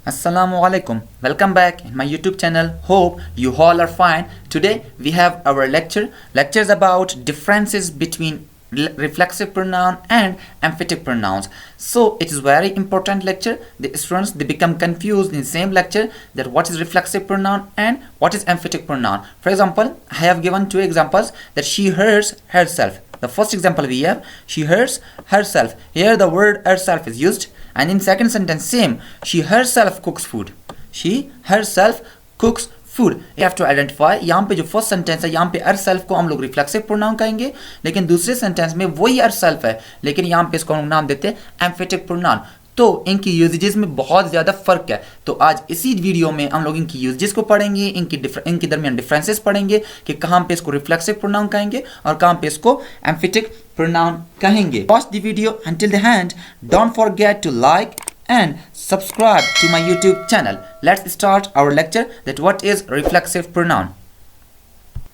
Assalamu alaikum. Welcome back in my YouTube channel. Hope you all are fine. Today we have our lectures about differences between reflexive pronoun and emphatic pronouns. So it is very important lecture. The students they become confused in the same lecture that what is reflexive pronoun and what is emphatic pronoun. For example, I have given two examples that she hers herself. The first example we have she hers herself. Here the word herself is used. And in second sentence same, she herself cooks food. She herself cooks food. You have to identify. यहाँ पे जो first sentence है यहाँ पे herself को हम लोग reflexive pronoun कहेंगे, लेकिन दूसरे सेंटेंस में वही herself है, लेकिन यहाँ पे इसको हम नाम देते हैं एम्फेटिक प्रोनाउन. तो इनकी यूजेजेस में बहुत ज़्यादा फ़र्क है. तो आज इसी वीडियो में हम लोग इनकी यूजेस को पढ़ेंगे, इनके दरमियान डिफरेंसेस पढ़ेंगे कि कहाँ पे इसको रिफ्लेक्सिव प्रोनाउन कहेंगे और कहाँ पे इसको एम्फेटिक प्रोनाउन कहेंगे. Watch the video until the end. Don't forget to like and subscribe to my YouTube channel. Let's start our lecture that what is reflexive pronoun.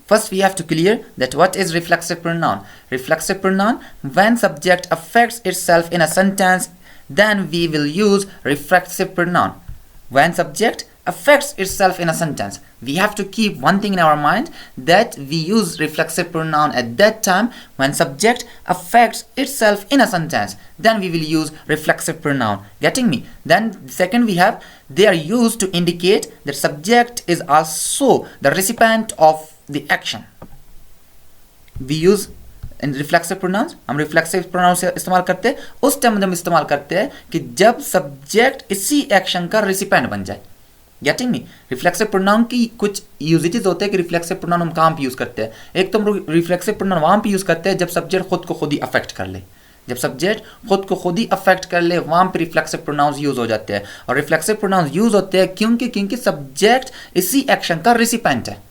First we have to clear that what is reflexive pronoun. Reflexive pronoun, when subject affects itself in a sentence, then we will use reflexive pronoun. When subject affects itself in a sentence, we have to keep one thing in our mind that we use reflexive pronoun at that time when subject affects itself in a sentence, then we will use reflexive pronoun. Getting me? Then second we have they are used to indicate that subject is also the recipient of the action. We use in reflexive pronouns, हम reflexive pronouns से इस्तेमाल करते हैं उस time हम इस्तेमाल करते हैं कि जब सब्जेक्ट इसी एक्शन का रिसिपेंट बन जाए. Getting me? रिफ्लेक्सिव प्रोनाउन की कुछ यूजेजेस होते हैं कि रिफ्लेक्सिव प्रोनाउन हम कहाँ पे यूज करते हैं. एक तो हम रिफ्लेक्सिव प्रोनाउन वहाँ पे यूज करते हैं जब सब्जेक्ट खुद को खुद ही अफेक्ट कर ले. जब सब्जेक्ट खुद को खुद ही अफेक्ट कर ले वहाँ पे रिफ्लेक्सिव प्रोनाउंस यूज हो जाते हैं. और रिफ्लेक्सिव प्रोनाउंस यूज होते हैं क्योंकि सब्जेक्ट इसी एक्शन का रिसिपेंट है.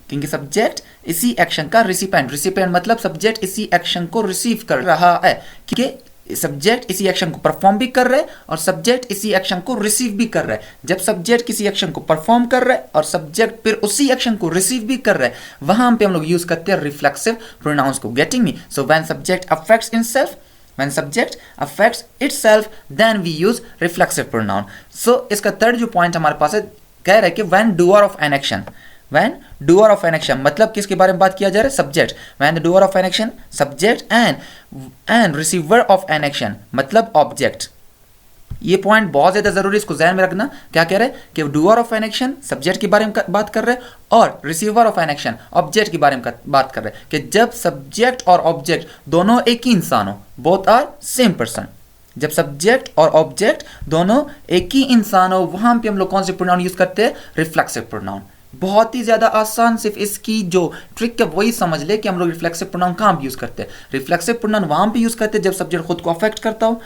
क्योंकि सब्जेक्ट इसी एक्शन का रिसिपेंट मतलब सब्जेक्ट इसी एक्शन को रिसीव कर रहा है, क्योंकि सब्जेक्ट इसी एक्शन को परफॉर्म भी कर रहा है और सब्जेक्ट इसी एक्शन को रिसीव भी कर रहा है. जब सब्जेक्ट किसी एक्शन को परफॉर्म कर रहा है और सब्जेक्ट फिर उसी एक्शन को रिसीव भी कर रहा है, वहां पे हम लोग यूज करते हैं रिफ्लेक्सिव प्रोनाउंस को. Getting me? So when subject affects itself, when subject affects itself, then we use reflexive pronoun. So इसका थर्ड जो पॉइंट हमारे पास है कह रहा है कि when doer of an action, when doer of an action मतलब किसके बारे में बात किया जा रहा है? Subject. when the doer of an action, subject and receiver of an action मतलब ऑब्जेक्ट. ये पॉइंट बहुत ज्यादा जरूरी है, इसको ध्यान में रखना. क्या कह रहे हैं कि doer of an action subject के बारे में बात कर रहे हैं और receiver of an action object के बारे में बात कर रहे हैं कि जब सब्जेक्ट और ऑब्जेक्ट दोनों एक ही इंसान हो, बोथ आर सेम पर्सन. जब सब्जेक्ट और ऑब्जेक्ट दोनों एक ही इंसान हो वहां पे हम लोग कौन से प्रोनाउन यूज करते हैं? Reflexive pronoun. बहुत ही ज्यादा आसान, सिर्फ इसकी जो ट्रिक है वही समझ ले कि हम लोग रिफ्लेक्सिव प्रोनाउन कहाँ पे यूज करते हैं. रिफ्लेक्सिव प्रोनाउन वहां पे यूज करते हैं जब सब्जेक्ट खुद को अफेक्ट करता हो,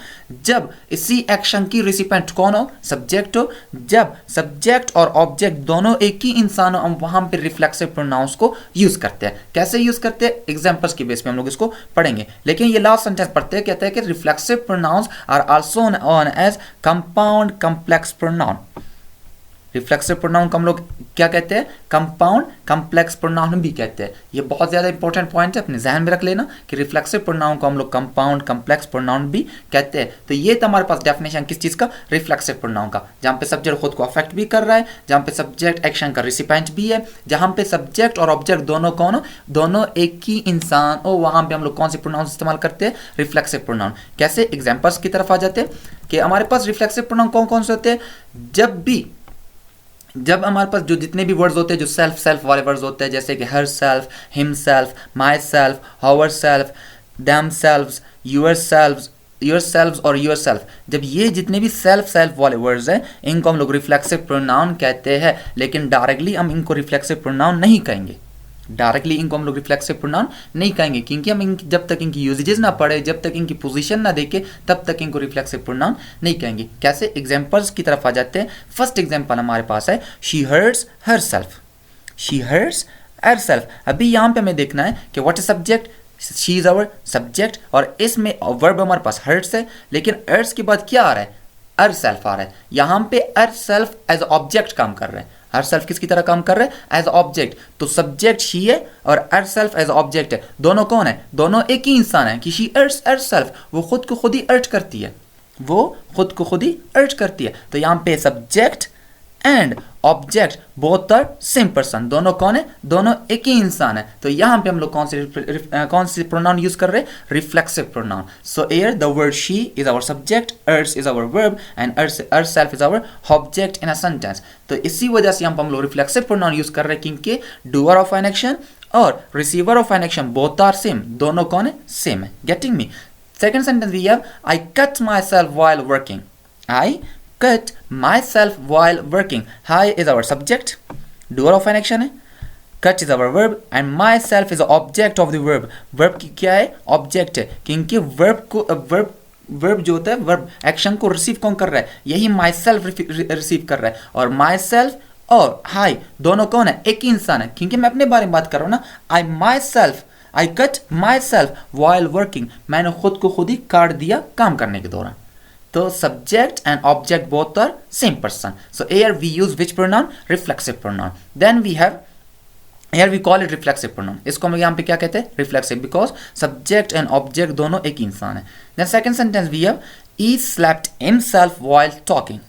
जब इसी एक्शन की रिसिपेंट कौन हो? सब्जेक्ट हो. जब सब्जेक्ट और ऑब्जेक्ट दोनों एक ही इंसान हो हम वहां पे रिफ्लेक्सिव प्रोनाउंस को यूज करते हैं. कैसे यूज करते हैं? एग्जांपल्स की बेस पे हम लोग इसको पढ़ेंगे. लेकिन ये लास्ट सेंटेंस पढ़ते हैं, कहता है कि reflexive pronouns are also known as compound complex pronoun. Reflexive pronoun को हम लोग क्या कहते हैं? कंपाउंड कॉम्प्लेक्स प्रोनाउन भी कहते हैं. ये बहुत ज़्यादा इंपॉर्टेंट पॉइंट है, अपने ध्यान में रख लेना कि रिफ्लेक्सिव प्रोनाउन को हम लोग कंपाउंड कॉम्प्लेक्स प्रोनाउन भी कहते हैं. तो ये था हमारे पास डेफिनेशन किस चीज़ का? रिफ्लेक्सिव प्रोनाउन का. जहाँ पे सब्जेक्ट खुद को अफेक्ट भी कर रहा है, जहाँ पे सब्जेक्ट एक्शन का रिसिपेंट भी है, जहाँ पे सब्जेक्ट और ऑब्जेक्ट दोनों कौन हो? दोनों एक ही इंसान हो, वहाँ पे हम लोग कौन से प्रोनाउन इस्तेमाल करते हैं? Reflexive pronoun. कैसे? एग्जाम्पल्स की तरफ आ जाते हैं कि हमारे पास रिफ्लेक्सिव प्रोनाउन कौन कौन से होते हैं. जब हमारे पास जो जितने भी वर्ड्स होते हैं जो सेल्फ वाले वर्ड्स होते हैं, जैसे कि herself, himself, myself, ourself, themselves, yourselves और योर सेल्फ, जब ये जितने भी सेल्फ वाले वर्ड्स हैं इनको हम लोग रिफ्लेक्सिव प्रोनाउन कहते हैं. लेकिन डायरेक्टली हम इनको रिफ्लेक्सिव प्रोनाउन नहीं कहेंगे. डायरेक्टली इनको हम लोग रिफ्लेक्सिव प्रोनाउन नहीं कहेंगे क्योंकि हम जब तक इनकी यूजेजेस ना पढ़े, जब तक इनकी पोजीशन ना देखे, तब तक इनको रिफ्लेक्सिव प्रोनाउन नहीं कहेंगे. कैसे? एग्जांपल्स की तरफ आ जाते हैं. फर्स्ट एग्जांपल हमारे पास है she hurts herself. She hurts herself. अभी यहाँ पे हमें देखना है कि what is subject? She is our subject और इसमें वर्ब हमारे पास हर्ट्स है, लेकिन हर्ट्स के बाद क्या आ रहा है? हरसेल्फ आ रहा है. यहाँ पे हरसेल्फ एज ऑब्जेक्ट काम कर रहे हैं. हर सेल्फ किसकी तरह काम कर रहे हैं? As object. तो सब्जेक्ट शी है और हर सेल्फ एज ऑब्जेक्ट है. दोनों कौन है? दोनों एक ही इंसान है कि शी अर्ट्स हर सेल्फ, वो खुद को खुद ही अर्ट करती है, वो खुद को खुद ही अर्ज करती है। तो यहाँ पे subject and object both are same person, दोनों कौन है, दोनों एक ही इंसान है। तो यहाँ पे हम लोग कौन सी प्रोनाउन यूज कर रहे हैं, reflexive pronoun. So here the word she is our subject, hurts is our verb and herself is our object in a sentence. तो इसी वजह से यहाँ पे हम लोग रिफ्लेक्सिव प्रोनाउन यूज कर रहे हैं, क्योंकि डूअर ऑफ एन एक्शन और receiver of an action both are same, दोनों कौन है, सेम है। Getting me? Second sentence we have I cut myself while working. I cut myself while working. I is our subject, doer of an action है, cut is our verb and myself is the object of the verb. verb की क्या है, object है, क्योंकि verb जो होता है, verb action को receive कौन कर रहा है, यही myself receive कर रहा है। और myself और I दोनों कौन है, एक ही इंसान है, क्योंकि मैं अपने बारे में बात कर रहा हूँ ना। I cut myself while working, मैंने खुद को खुद ही काट दिया काम करने के दौरान। तो subject and object both are same person. So here we use which pronoun? Reflexive pronoun. Then we have, here we call it reflexive pronoun. इसको हम यहाँ पे क्या कहते हैं, reflexive, because subject and object दोनों एक ही इंसान है। Then second sentence we have he slapped himself while talking.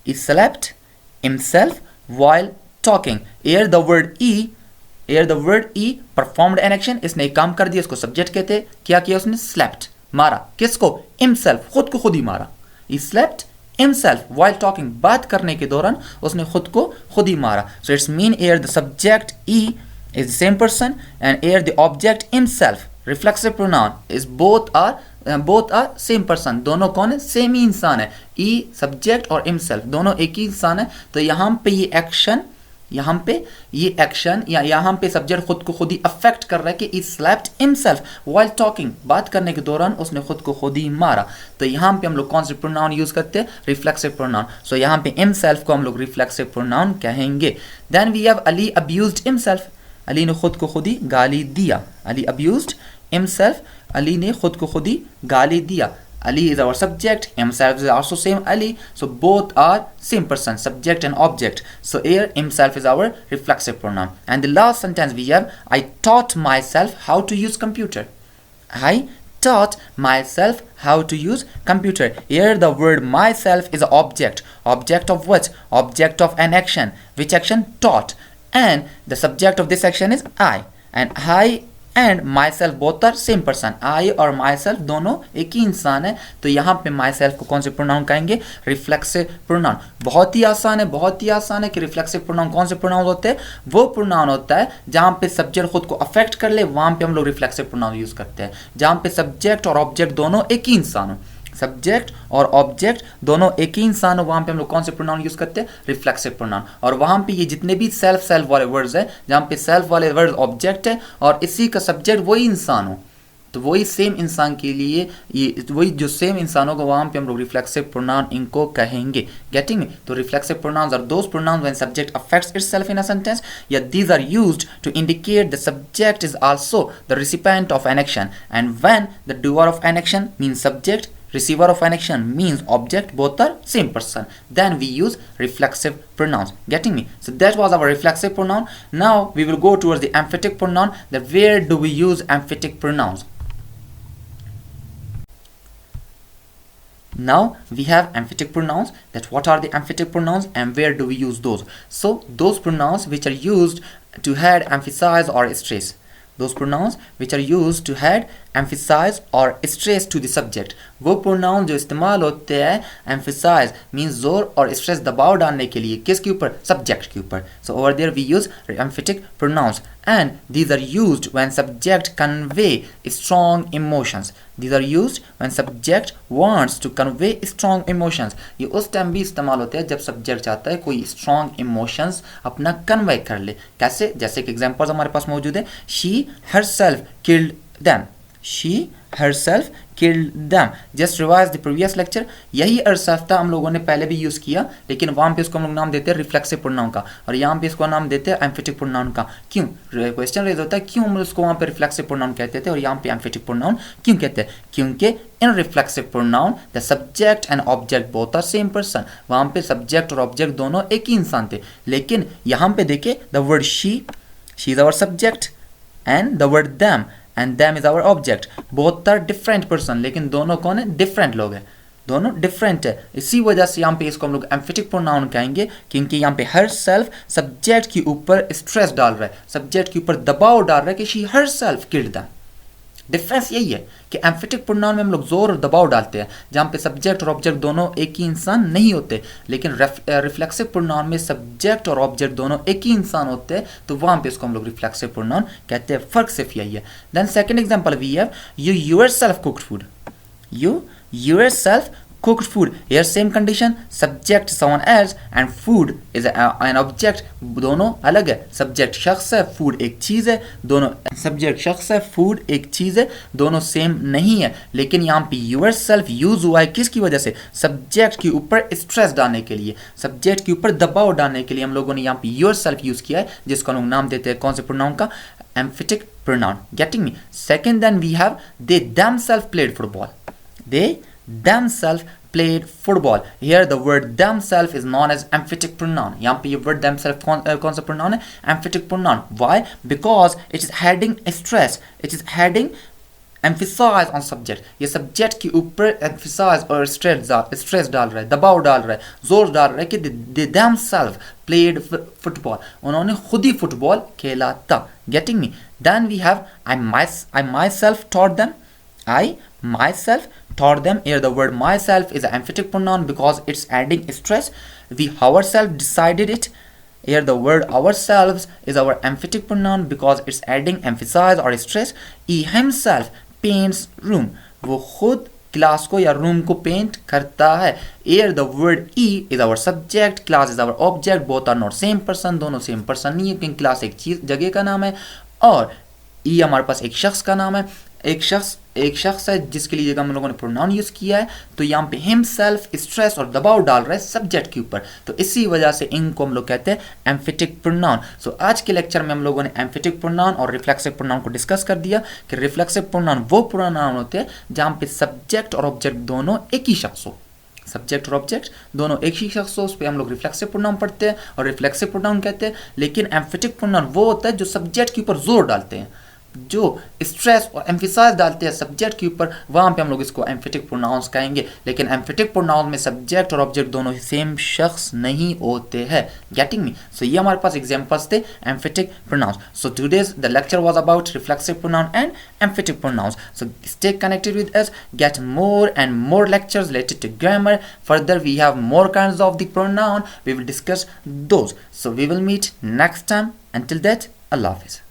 He slapped himself while talking. Here the word he performed an action. इसने एक काम कर दिया, इसको subject कहते हैं। क्या किया उसने, slapped, मारा। किसको, himself, खुद को खुद ही मारा। He slapped himself while talking, बात करने के दौरान उसने खुद को खुद ही मारा। So it's mean here the subject he is the same person and here the object himself, reflexive pronoun, is both are same person, दोनों कौन है, सेम ही इंसान है। he subject और himself दोनों एक ही इंसान है। तो यहाँ पे ये एक्शन या यहाँ पे सब्जेक्ट खुद को खुद ही अफेक्ट कर रहा है कि he slapped himself while talking, बात करने के दौरान उसने खुद को खुद ही मारा। तो यहाँ पे हम लोग कौन से प्रोनाउन यूज करते हैं, रिफ्लेक्सिव प्रोनाउन। सो यहाँ पे himself को हम लोग रिफ्लेक्सिव प्रोनाउन कहेंगे। Then we have Ali abused himself, Ali ने खुद को खुद ही गाली दिया। अली abused himself, अली ने खुद को खुद ही गाली दिया। Ali is our subject, himself is also same Ali, so both are same person, subject and object. So here himself is our reflexive pronoun. And the last sentence we have, I taught myself how to use computer. I taught myself how to use computer. Here the word myself is an object. Object of what? Object of an action. Which action? Taught. And the subject of this action is I. And I and myself both are same person, I और my self दोनों एक ही इंसान है। तो यहाँ पे my self को कौन से प्रोनाउन कहेंगे, रिफ्लेक्सिव प्रोनाउन। बहुत ही आसान है कि रिफ्लेक्सिव प्रोनाउन कौन से प्रोनाउन होते हैं, वो प्रोनाउन होता है जहाँ पे सब्जेक्ट खुद को अफेक्ट कर ले, वहाँ पे हम लोग रिफ्लेक्सिव प्रोनाउन यूज करते हैं। जहाँ पे सब्जेक्ट और ऑब्जेक्ट दोनों एक ही इंसान हो, सब्जेक्ट और ऑब्जेक्ट दोनों एक ही इंसान हो, वहां पे हम लोग कौन से प्रोनाउन यूज करते हैं, रिफ्लेक्सिव प्रोनाउन। और वहां पे ये जितने भी सेल्फ वाले वर्ड्स है, जहां पे सेल्फ वाले वर्ड्स ऑब्जेक्ट है और इसी का सब्जेक्ट वही इंसान हो, तो वही सेम इंसान के लिए ये वही जो सेम इंसान होगा, वहां पे हम लोग रिफ्लेक्सिव प्रोनाउन इनको कहेंगे। Getting me? तो reflexive pronouns are those pronouns when subject affects itself in a sentence, या these are used to indicate the subject is also the recipient of an action, and when the doer of an action means subject, receiver of an action means object, both are same person, then we use reflexive pronouns. Getting me? So that was our reflexive pronoun. Now we will go towards the emphatic pronoun. That where do we use emphatic pronouns? Now we have emphatic pronouns. That what are the emphatic pronouns and where do we use those? So those pronouns which are used to add, emphasize or stress, those pronouns which are used to add, emphasize or stress to the subject, वो pronoun जो इस्तेमाल होते हैं emphasize means जोर और stress दबाव डालने के लिए, किसके ऊपर, सब्जेक्ट के ऊपर। So over there we use emphatic pronouns and these are used when subject convey strong emotions. These are used when subject wants to convey strong emotions. ये उस टाइम भी इस्तेमाल होते हैं जब सब्जेक्ट चाहता है कोई strong emotions अपना कन्वे कर ले। कैसे? जैसे कि एग्जांपल्स हमारे पास मौजूद है, she herself killed them. She herself killed them. Just revise the previous lecture. यही herself था, हम लोगों ने पहले भी यूज किया, लेकिन वहां पे इसको हम लोग नाम देते हैं रिफ्लेक्सिव प्रोनाउन का, और यहाँ पे इसको नाम देते हैं एम्फेटिक प्रोनाउन का। क्यों? क्वेश्चन रेज होता है क्यों हम उसको वहां पे रिफ्लेक्सिव प्रोनाउन कहते थे और यहाँ पे एम्फेटिक प्रोनाउन क्यों कहते हैं? क्योंकि इन reflexive pronoun the subject and object both are same person, वहां पे सब्जेक्ट और ऑब्जेक्ट दोनों एक ही इंसान थे। लेकिन यहाँ पे देखिए the word she is our subject and the word them and them is our object, both are different person, लेकिन दोनों कौन है, डिफरेंट लोग हैं। दोनों डिफरेंट है। इसी वजह से यहाँ पे इसको हम लोग एम्फेटिक प्रोनाउन कहेंगे, क्योंकि यहाँ पे हर सेल्फ सब्जेक्ट के ऊपर स्ट्रेस डाल रहा है, सब्जेक्ट के ऊपर दबाव डाल रहा है कि she her self killed them. Difference यही है कि एम्फेटिक प्रोनाउन में हम लोग जोर और दबाव डालते हैं, जहाँ पे सब्जेक्ट और ऑब्जेक्ट दोनों एक ही इंसान नहीं होते, लेकिन रिफ्लेक्सिव प्रोनाउन में सब्जेक्ट और ऑब्जेक्ट दोनों एक ही इंसान होते हैं, तो वहाँ पे इसको हम लोग रिफ्लेक्सिव प्रोनाउन कहते हैं। फर्क सिर्फ यही है। Then second example we have you yourself cooked food, you yourself cooked food। here same condition, subject someone else and food is an object। दोनों अलग है, subject शख्स है, food एक चीज़ है, दोनों subject शख्स है, food एक चीज़ है, दोनों सेम नहीं है। लेकिन यहाँ पे yourself यूज हुआ है किसकी वजह से? सब्जेक्ट के ऊपर स्ट्रेस डालने के लिए, सब्जेक्ट के ऊपर दबाव डालने के लिए हम लोगों ने यहाँ पे yourself यूज किया है, जिसको हम लोग नाम देते हैं कौन से प्रोनाउन का? Emphatic pronoun. Getting me? Second then we have they themselves played football। They themselves played football। here the word themselves is known as emphatic pronoun। यहाँ पे ये word themselves कौन सा pronoun है? emphatic pronoun। why? because it is adding stress, it is adding emphasize on subject। ये subject के ऊपर emphasize और stress डाल रहा है, दबाव डाल रहा है, जोर डाल रहा है कि they themselves played football। उन्होंने खुद ही फुटबॉल खेला था। getting me? then we have I myself taught them। I myself taught them। here the word myself is an emphatic pronoun because it's adding stress। we ourselves decided it। here the word ourselves is our emphatic pronoun because it's adding emphasize or stress। he himself paints room। वो खुद class को या room को paint करता है। here the word he is our subject, class is our object। both are not same person। दोनों same person नहीं है, क्योंकि क्लास एक चीज जगह का नाम है और he हमारे पास एक शख्स का नाम है। एक शख्स है जिसके लिए हम लोगों ने प्रोनाउन यूज किया है, तो यहाँ पे हिमसेल्फ स्ट्रेस और दबाव डाल रहा है सब्जेक्ट के ऊपर, तो इसी वजह से इनको हम लोग कहते हैं एम्फेटिक प्रोनाउन। सो आज के लेक्चर में हम लोगों ने एम्फेटिक प्रोनाउन और रिफ्लेक्सिव प्रोनाउन को डिस्कस कर दिया कि रिफ्लेक्सिव प्रोनाउन वो प्रोनाउन होते हैं जहाँ पे सब्जेक्ट और ऑब्जेक्ट दोनों एक ही शख्स हो, सब्जेक्ट और ऑब्जेक्ट दोनों एक ही शख्स हो, उस पर हम लोग रिफ्लेक्सिव प्रोनाउन पढ़ते हैं और रिफ्लेक्सिव प्रोनाउन कहते हैं। लेकिन एम्फेटिक प्रोनाउन वो होता है जो सब्जेक्ट के ऊपर जोर डालते हैं, जो स्ट्रेस और एम्फेसाइज डालते हैं सब्जेक्ट के ऊपर, वहाँ पे हम लोग इसको एम्फेटिक प्रोनाउंस कहेंगे। लेकिन एम्फेटिक प्रोनाउंस में सब्जेक्ट और ऑब्जेक्ट दोनों सेम शख्स नहीं होते हैं। Getting me? सो ये हमारे पास एग्जांपल्स थे emphatic pronouns. So today's the lecture was about reflexive pronoun and emphatic pronouns. So stay connected with us, get more and more lectures related to grammar। further we have more kinds of the pronoun, we will discuss those। so we will meet next time। until that, Allah Hafiz।